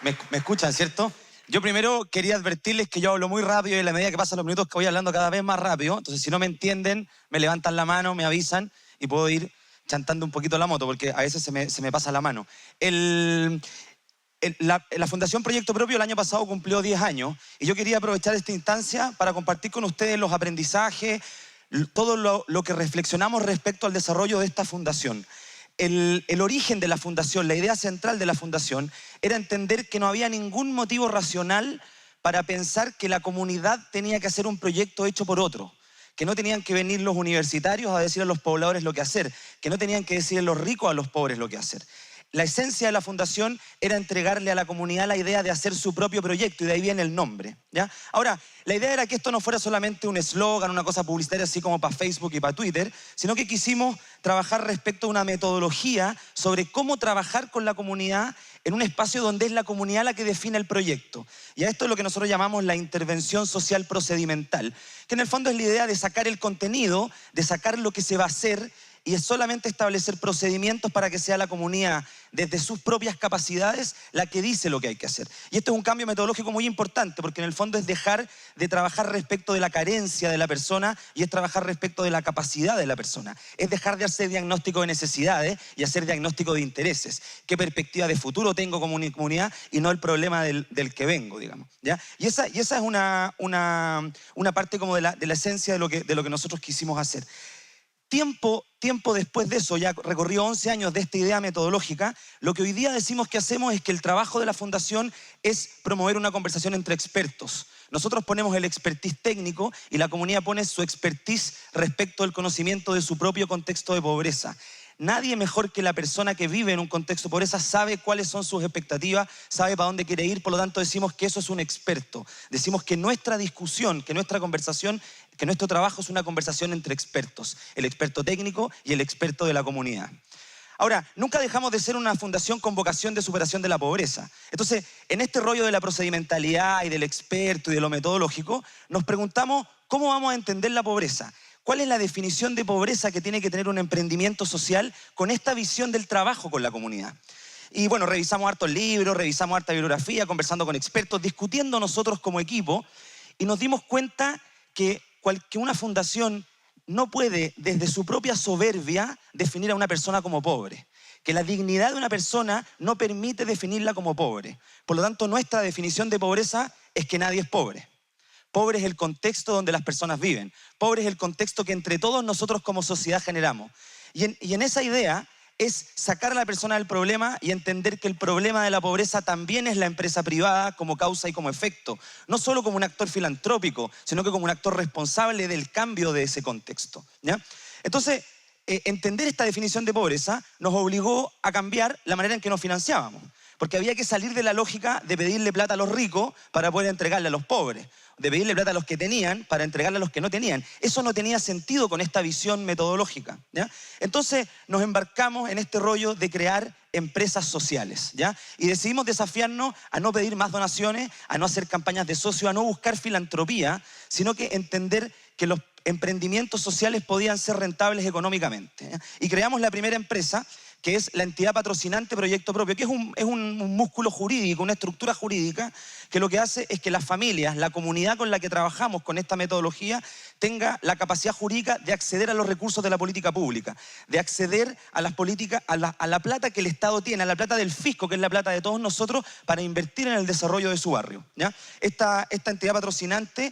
Me escuchan, ¿cierto? Yo primero quería advertirles que yo hablo muy rápido y a la medida que pasan los minutos que voy hablando cada vez más rápido. Entonces, si no me entienden, me levantan la mano, me avisan y puedo ir chantando un poquito la moto porque a veces se me pasa la mano. La Fundación Proyecto Propio el año pasado cumplió 10 años y yo quería aprovechar esta instancia para compartir con ustedes los aprendizajes, todo lo que reflexionamos respecto al desarrollo de esta fundación. El origen de la fundación, la idea central de la fundación era entender que no había ningún motivo racional para pensar que la comunidad tenía que hacer un proyecto hecho por otro, que no tenían que venir los universitarios a decir a los pobladores lo que hacer, que no tenían que decir a los ricos a los pobres lo que hacer. La esencia de la fundación era entregarle a la comunidad la idea de hacer su propio proyecto y de ahí viene el nombre, ¿ya? Ahora, la idea era que esto no fuera solamente un eslogan, una cosa publicitaria así como para Facebook y para Twitter, sino que quisimos trabajar respecto a una metodología sobre cómo trabajar con la comunidad en un espacio donde es la comunidad la que define el proyecto. Y a esto es lo que nosotros llamamos la intervención social procedimental, que en el fondo es la idea de sacar el contenido, de sacar lo que se va a hacer y es solamente establecer procedimientos para que sea la comunidad, desde sus propias capacidades, la que dice lo que hay que hacer. Y esto es un cambio metodológico muy importante, porque en el fondo es dejar de trabajar respecto de la carencia de la persona y es trabajar respecto de la capacidad de la persona. Es dejar de hacer diagnóstico de necesidades y hacer diagnóstico de intereses. ¿Qué perspectiva de futuro tengo como comunidad y no el problema del que vengo, digamos? ¿Ya? Y esa es una parte como de la esencia de lo que nosotros quisimos hacer. Tiempo después de eso, ya recorrió 11 años de esta idea metodológica, lo que hoy día decimos que hacemos es que el trabajo de la fundación es promover una conversación entre expertos. Nosotros ponemos el expertise técnico y la comunidad pone su expertise respecto al conocimiento de su propio contexto de pobreza. Nadie mejor que la persona que vive en un contexto de pobreza sabe cuáles son sus expectativas, sabe para dónde quiere ir, por lo tanto decimos que eso es un experto. Decimos que nuestra discusión, que nuestra conversación, que nuestro trabajo es una conversación entre expertos, el experto técnico y el experto de la comunidad. Ahora, nunca dejamos de ser una fundación con vocación de superación de la pobreza. Entonces, en este rollo de la procedimentalidad y del experto y de lo metodológico, nos preguntamos cómo vamos a entender la pobreza. ¿Cuál es la definición de pobreza que tiene que tener un emprendimiento social con esta visión del trabajo con la comunidad? Y bueno, revisamos hartos libros, revisamos harta bibliografía, conversando con expertos, discutiendo nosotros como equipo y nos dimos cuenta que una fundación no puede, desde su propia soberbia, definir a una persona como pobre. Que la dignidad de una persona no permite definirla como pobre. Por lo tanto, nuestra definición de pobreza es que nadie es pobre. Pobre es el contexto donde las personas viven. Pobre es el contexto que entre todos nosotros como sociedad generamos. Y en esa idea es sacar a la persona del problema y entender que el problema de la pobreza también es la empresa privada como causa y como efecto. No solo como un actor filantrópico, sino que como un actor responsable del cambio de ese contexto, ¿ya? Entonces, entender esta definición de pobreza nos obligó a cambiar la manera en que nos financiábamos. Porque había que salir de la lógica de pedirle plata a los ricos para poder entregarle a los pobres, de pedirle plata a los que tenían para entregarle a los que no tenían. Eso no tenía sentido con esta visión metodológica, ¿ya? Entonces nos embarcamos en este rollo de crear empresas sociales, ¿ya? Y decidimos desafiarnos a no pedir más donaciones, a no hacer campañas de socio, a no buscar filantropía, sino que entender que los emprendimientos sociales podían ser rentables económicamente, ¿ya? Y creamos la primera empresa, que es la entidad patrocinante Proyecto Propio, que es un músculo jurídico, una estructura jurídica, que lo que hace es que las familias, la comunidad con la que trabajamos con esta metodología, tenga la capacidad jurídica de acceder a los recursos de la política pública, de acceder a las políticas, a la plata que el Estado tiene, a la plata del fisco, que es la plata de todos nosotros, para invertir en el desarrollo de su barrio, ¿ya? Esta entidad patrocinante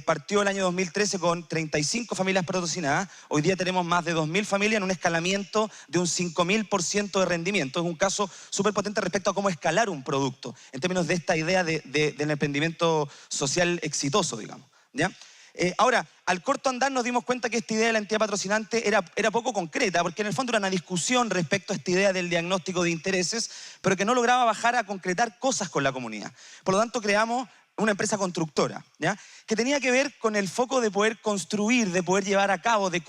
partió el año 2013 con 35 familias patrocinadas. Hoy día tenemos más de 2.000 familias en un escalamiento de un 5.000% de rendimiento. Es un caso súper potente respecto a cómo escalar un producto, en términos de esta idea del emprendimiento social exitoso, digamos, ¿ya? Ahora, al corto andar nos dimos cuenta que esta idea de la entidad patrocinante era poco concreta, porque en el fondo era una discusión respecto a esta idea del diagnóstico de intereses, pero que no lograba bajar a concretar cosas con la comunidad. Por lo tanto, creamos una empresa constructora, ¿ya? Que tenía que ver con el foco de poder construir, de poder llevar a cabo, de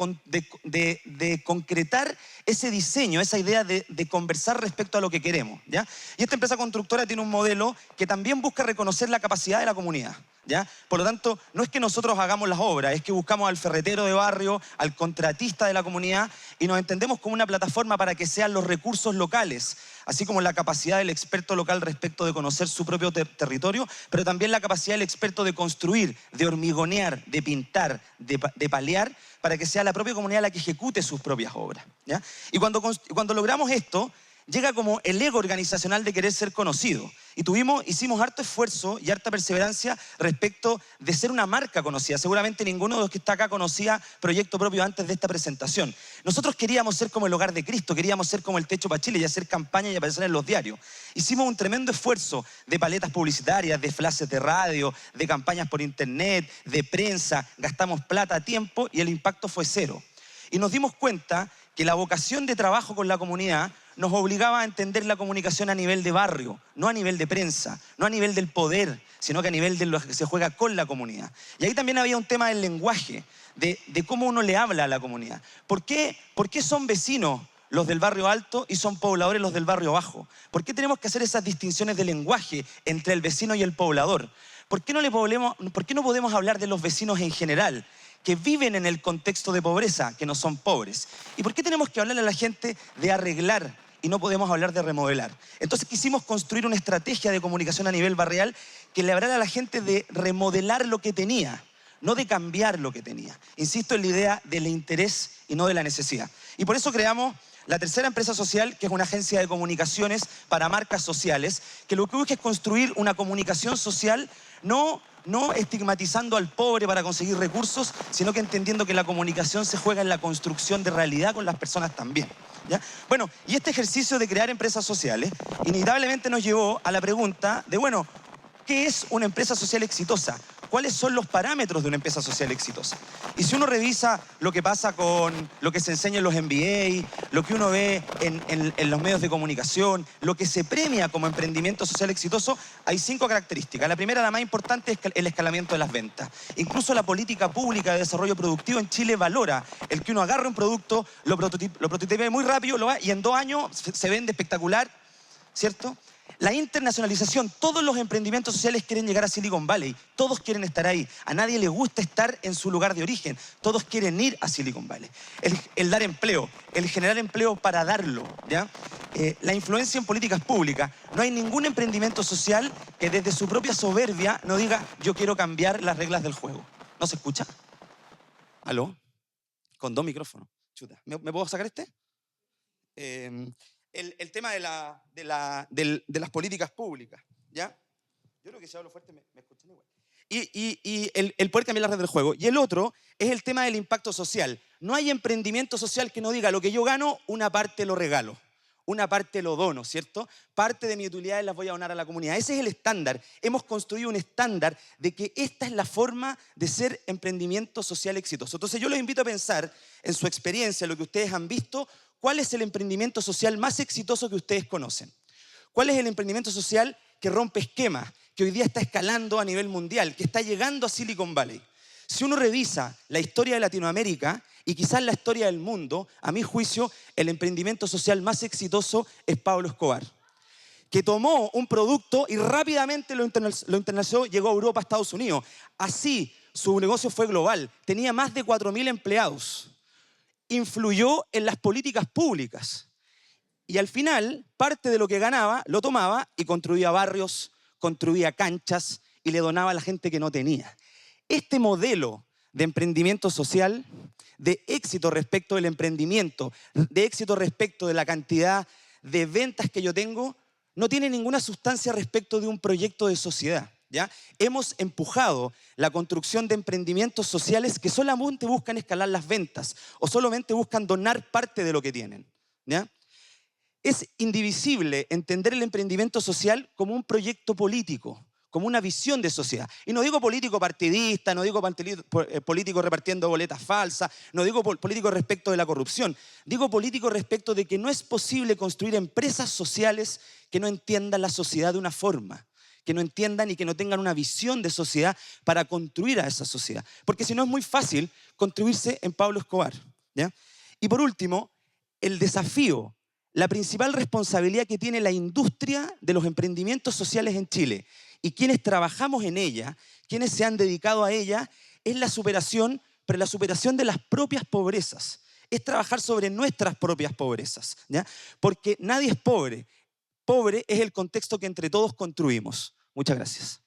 concretar ese diseño, esa idea de conversar respecto a lo que queremos, ¿ya? Y esta empresa constructora tiene un modelo que también busca reconocer la capacidad de la comunidad, ¿ya? Por lo tanto, no es que nosotros hagamos las obras, es que buscamos al ferretero de barrio, al contratista de la comunidad y nos entendemos como una plataforma para que sean los recursos locales, así como la capacidad del experto local respecto de conocer su propio territorio, pero también la capacidad del experto de construir, de hormigonear, de pintar, de paliar, para que sea la propia comunidad la que ejecute sus propias obras, ¿ya? Y cuando logramos esto, llega como el ego organizacional de querer ser conocido. Y hicimos harto esfuerzo y harta perseverancia respecto de ser una marca conocida. Seguramente ninguno de los que está acá conocía Proyecto Propio antes de esta presentación. Nosotros queríamos ser como el Hogar de Cristo, queríamos ser como el Techo para Chile y hacer campaña y aparecer en los diarios. Hicimos un tremendo esfuerzo de paletas publicitarias, de flashes de radio, de campañas por internet, de prensa. Gastamos plata, tiempo y el impacto fue cero. Y nos dimos cuenta que la vocación de trabajo con la comunidad nos obligaba a entender la comunicación a nivel de barrio, no a nivel de prensa, no a nivel del poder, sino que a nivel de lo que se juega con la comunidad. Y ahí también había un tema del lenguaje, de cómo uno le habla a la comunidad. ¿Por qué son vecinos los del barrio alto y son pobladores los del barrio bajo? ¿Por qué tenemos que hacer esas distinciones de lenguaje entre el vecino y el poblador? ¿Por qué no podemos hablar de los vecinos en general, que viven en el contexto de pobreza, que no son pobres? ¿Y por qué tenemos que hablarle a la gente de arreglar y no podemos hablar de remodelar? Entonces quisimos construir una estrategia de comunicación a nivel barrial que le hablara a la gente de remodelar lo que tenía, no de cambiar lo que tenía. Insisto en la idea del interés y no de la necesidad. Y por eso creamos la tercera empresa social, que es una agencia de comunicaciones para marcas sociales, que lo que busca es construir una comunicación social no estigmatizando al pobre para conseguir recursos, sino que entendiendo que la comunicación se juega en la construcción de realidad con las personas también, ¿ya? Bueno, y este ejercicio de crear empresas sociales inevitablemente nos llevó a la pregunta de, bueno, ¿qué es una empresa social exitosa? ¿Cuáles son los parámetros de una empresa social exitosa? Y si uno revisa lo que pasa con lo que se enseña en los MBA, lo que uno ve en los medios de comunicación, lo que se premia como emprendimiento social exitoso, hay 5 características. La primera, la más importante, es el escalamiento de las ventas. Incluso la política pública de desarrollo productivo en Chile valora el que uno agarre un producto, lo prototipe muy rápido, y en 2 años se vende espectacular, ¿cierto? La internacionalización, todos los emprendimientos sociales quieren llegar a Silicon Valley, todos quieren estar ahí, a nadie le gusta estar en su lugar de origen, todos quieren ir a Silicon Valley. El dar empleo, el generar empleo para darlo, ¿ya? La influencia en políticas públicas. No hay ningún emprendimiento social que desde su propia soberbia no diga, yo quiero cambiar las reglas del juego. ¿No se escucha? ¿Aló? Con 2 micrófonos. Chuta, ¿me puedo sacar este? El tema de las políticas públicas, ¿ya? Yo creo que si hablo fuerte me escuchan igual. Y el poder cambiar las reglas del juego. Y el otro es el tema del impacto social. No hay emprendimiento social que no diga, lo que yo gano, una parte lo regalo, una parte lo dono, ¿cierto? Parte de mis utilidades las voy a donar a la comunidad. Ese es el estándar. Hemos construido un estándar de que esta es la forma de ser emprendimiento social exitoso. Entonces yo los invito a pensar en su experiencia, lo que ustedes han visto. ¿Cuál es el emprendimiento social más exitoso que ustedes conocen? ¿Cuál es el emprendimiento social que rompe esquemas, que hoy día está escalando a nivel mundial, que está llegando a Silicon Valley? Si uno revisa la historia de Latinoamérica y quizás la historia del mundo, a mi juicio, el emprendimiento social más exitoso es Pablo Escobar, que tomó un producto y rápidamente lo internacionalizó, llegó a Europa, a Estados Unidos. Así, su negocio fue global, tenía más de 4.000 empleados. Influyó en las políticas públicas y al final parte de lo que ganaba lo tomaba y construía barrios, construía canchas y le donaba a la gente que no tenía. Este modelo de emprendimiento social, de éxito respecto del emprendimiento, de éxito respecto de la cantidad de ventas que yo tengo, no tiene ninguna sustancia respecto de un proyecto de sociedad, ¿ya? Hemos empujado la construcción de emprendimientos sociales que solamente buscan escalar las ventas o solamente buscan donar parte de lo que tienen, ¿ya? Es indivisible entender el emprendimiento social como un proyecto político, como una visión de sociedad. Y no digo político partidista, no digo político repartiendo boletas falsas, no digo político respecto de la corrupción. Digo político respecto de que no es posible construir empresas sociales que no entiendan la sociedad de una forma, que no entiendan y que no tengan una visión de sociedad para construir a esa sociedad. Porque si no es muy fácil construirse en Pablo Escobar, ¿ya? Y por último, el desafío, la principal responsabilidad que tiene la industria de los emprendimientos sociales en Chile y quienes trabajamos en ella, quienes se han dedicado a ella, es la superación, pero la superación de las propias pobrezas. Es trabajar sobre nuestras propias pobrezas, ¿ya? Porque nadie es pobre. pobre es el contexto que entre todos construimos. Muchas gracias.